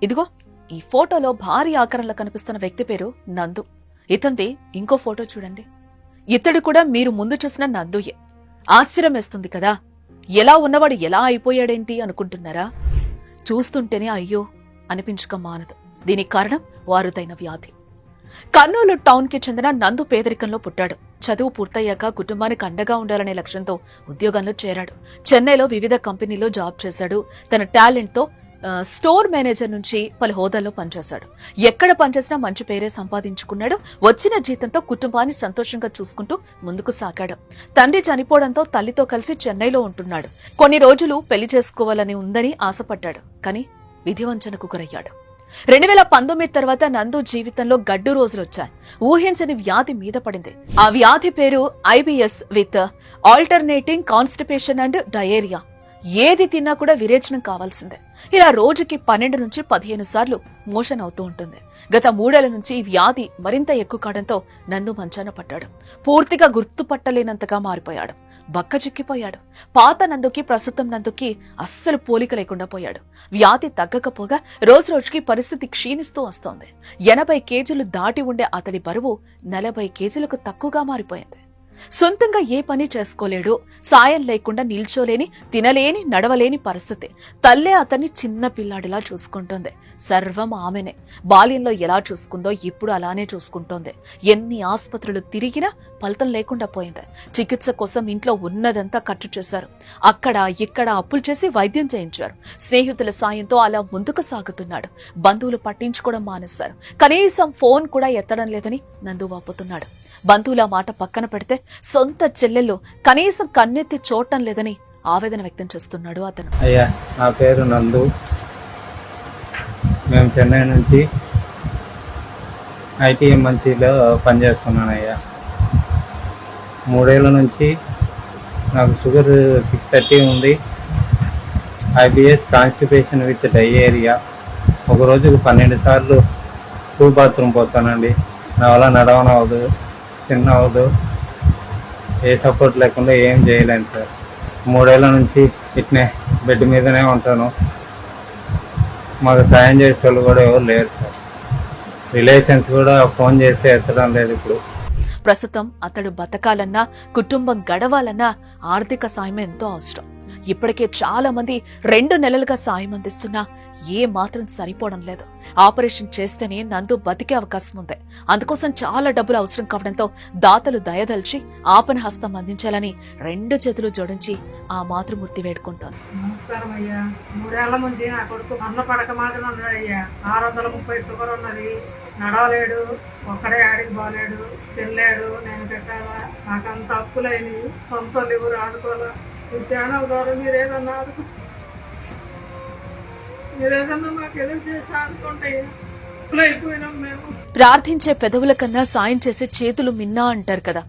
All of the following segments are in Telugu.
ఇదిగో ఈ ఫోటోలో భారీ ఆకారంలో కనిపిస్తున్న వ్యక్తి పేరు నందు. ఇతంది ఇంకో ఫోటో చూడండి. ఇతడు కూడా మీరు ముందు చూసిన నందుయే. ఆశ్చర్యం వేస్తుంది కదా, ఎలా ఉన్నవాడు ఎలా అయిపోయాడేంటి అనుకుంటున్నారా? చూస్తుంటేనే అయ్యో అనిపించక మానదు. దీనికి కారణం వారుదైన వ్యాధి. కర్నూలు టౌన్ కి చెందిన నందు పేదరికంలో పుట్టాడు. చదువు పూర్తయ్యాక కుటుంబానికి అండగా ఉండాలనే లక్ష్యంతో ఉద్యోగంలో చేరాడు. చెన్నైలో వివిధ కంపెనీలో జాబ్ చేశాడు. తన టాలెంట్ తో స్టోర్ మేనేజర్ నుంచి పలు హోదాల్లో పనిచేశాడు. ఎక్కడ పనిచేసినా మంచి పేరే సంపాదించుకున్నాడు. వచ్చిన జీతంతో కుటుంబాన్ని సంతోషంగా చూసుకుంటూ ముందుకు సాగాడు. తండ్రి చనిపోవడంతో తల్లితో కలిసి చెన్నైలో ఉంటున్నాడు. కొన్ని రోజులు పెళ్లి చేసుకోవాలని ఉందని ఆశపడ్డాడు. కానీ విధివంచనకు గురయ్యాడు. 2019 తర్వాత నందు జీవితంలో గడ్డు రోజులొచ్చాయి. ఊహించని వ్యాధి మీద పడింది. ఆ వ్యాధి పేరు IBS with alternating constipation and diarrhoea. ఏది తిన్నా కూడా విరేచనం కావాల్సిందే. ఇలా రోజుకి 12 నుంచి 15 సార్లు మోషన్ అవుతూ ఉంటుంది. గత 3 ఏళ్ల నుంచి ఈ వ్యాధి మరింత ఎక్కువ కావడంతో నందు మంచాన పడ్డాడు. పూర్తిగా గుర్తుపట్టలేనంతగా మారిపోయాడు. బక్కచిక్కిపోయాడు. పాత నందుకి ప్రస్తుతం నందుకి అస్సలు పోలిక లేకుండా పోయాడు. వ్యాధి తగ్గకపోగా రోజురోజుకి పరిస్థితి క్షీణిస్తూ వస్తోంది. 80 కేజీలు దాటి ఉండే అతడి బరువు 40 కేజీలకు తక్కువగా మారిపోయింది. సొంతంగా ఏ పని చేసుకోలేడు. సాయం లేకుండా నిల్చోలేని, తినలేని, నడవలేని పరిస్థితి. తల్లే అతన్ని చిన్న పిల్లాడిలా చూసుకుంటోంది. సర్వం ఆమెనే. బాల్యంలో ఎలా చూసుకుందో ఇప్పుడు అలానే చూసుకుంటోంది. ఎన్ని ఆసుపత్రులు తిరిగినా ఫలితం లేకుండా పోయింది. చికిత్స కోసం ఇంట్లో ఉన్నదంతా ఖర్చు చేశారు. అక్కడ ఇక్కడ అప్పులు చేసి వైద్యం చేయించారు. స్నేహితుల సాయంతో అలా ముందుకు సాగుతున్నాడు. బంధువులు పట్టించుకోవడం మానేశారు. కనీసం ఫోన్ కూడా ఎత్తడం లేదని నందు వాపోతున్నాడు. బంధువుల మాట పక్కన పెడితే సొంత చెల్లెళ్ళు కనీసం కన్నెత్తి చూడటం లేదని ఆవేదన వ్యక్తం చేస్తున్నాడు అతను. అయ్యా, నా పేరు నందు. మేము చెన్నై నుంచి ITMNCలో పనిచేస్తున్నాను అయ్యా. 3 ఏళ్ల నుంచి నాకు షుగర్ 630 ఉంది. IBS constipation with diarrhoea. ఒక రోజుకు 12 సార్లు బాత్రూమ్ పోతానండి. నా వల్ల నడవనవదు, తిన్నవదు, ఏ సపోర్ట్ లేకుండా ఏం చేయలేను సార్. 3 ఏళ్ల నుంచి ఇట్నే బెడ్ మీదనే ఉంటాను. మాకు సాయం చేసేవాళ్ళు కూడా ఎవరు లేరు సార్. రిలేషన్స్ కూడా ఫోన్ చేస్తే ఎత్తడం లేదు. ఇప్పుడు ప్రస్తుతం అతడు బతకాలన్నా, కుటుంబం గడవాలన్నా ఆర్థిక సాయం ఎంతో అవసరం. ఇప్పటికే చాలా మంది 2 నెలలుగా సాయం అందిస్తున్నా ఏ మాత్రం సరిపోవడం లేదు. ఆపరేషన్ చేస్తేనే నందు బతికే అవకాశం ఉంది. అందుకోసం చాలా డబ్బులు అవసరం కావడంతో దాతలు దయదల్చి ఆపన హస్తం అందించాలని 2 చేతులు జోడించి ఆ మాతృమూర్తి వేడుకుంటాను. నమస్కారం అయ్యా. 3 ఏళ్ల నుంచి నా కొడుకు అన్న పడక మాత్రం ఉన్నాడు అయ్యా. 630 షుగర్ ఉన్నది. నడవలేడు, ఒక్కడే ఆడికి పోలేడు, తినలేడు. నేను పెట్టాలా? నాకంత అప్పులైనవి. సొంత లివర్ ఆడుకోవాలా. ఈ ఛానల్ ద్వారా మీరేదన్నా మాకు ఎదురు చేసి ఆడుకుంటాయ్యా. అప్పులైపోయినాం మేము. ప్రార్థించే పెదవుల కన్నా సాయం చేసే చేతులు మిన్నా అంటారు కదా.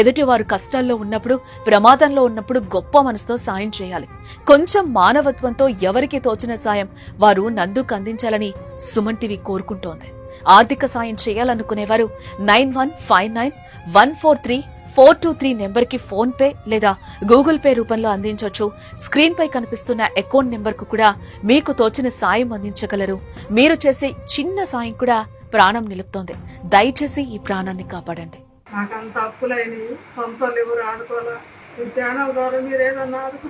ఎదుటి వారు కష్టాల్లో ఉన్నప్పుడు, ప్రమాదంలో ఉన్నప్పుడు గొప్ప మనసుతో సాయం చేయాలి. కొంచెం మానవత్వంతో ఎవరికి తోచిన సాయం వారు నందుకు అందించాలని సుమన్ టీవీ కోరుకుంటోంది. ఆర్థిక సాయం చేయాలనుకునేవారు 9159143423 నెంబర్కి ఫోన్ పే లేదా గూగుల్ పే రూపంలో అందించవచ్చు. స్క్రీన్ పై కనిపిస్తున్న అకౌంట్ నెంబర్ కు కూడా మీకు తోచిన సాయం అందించగలరు. మీరు చేసే చిన్న సాయం కూడా ప్రాణం నిలుపుతోంది. దయచేసి ఈ ప్రాణాన్ని కాపాడండి. నాకంత అప్పులైనవి. సొంత లివర్ ఆడుకోవాలా. ఈ ఛానల్ ద్వారా మీరేదన్నా ఆడుకో.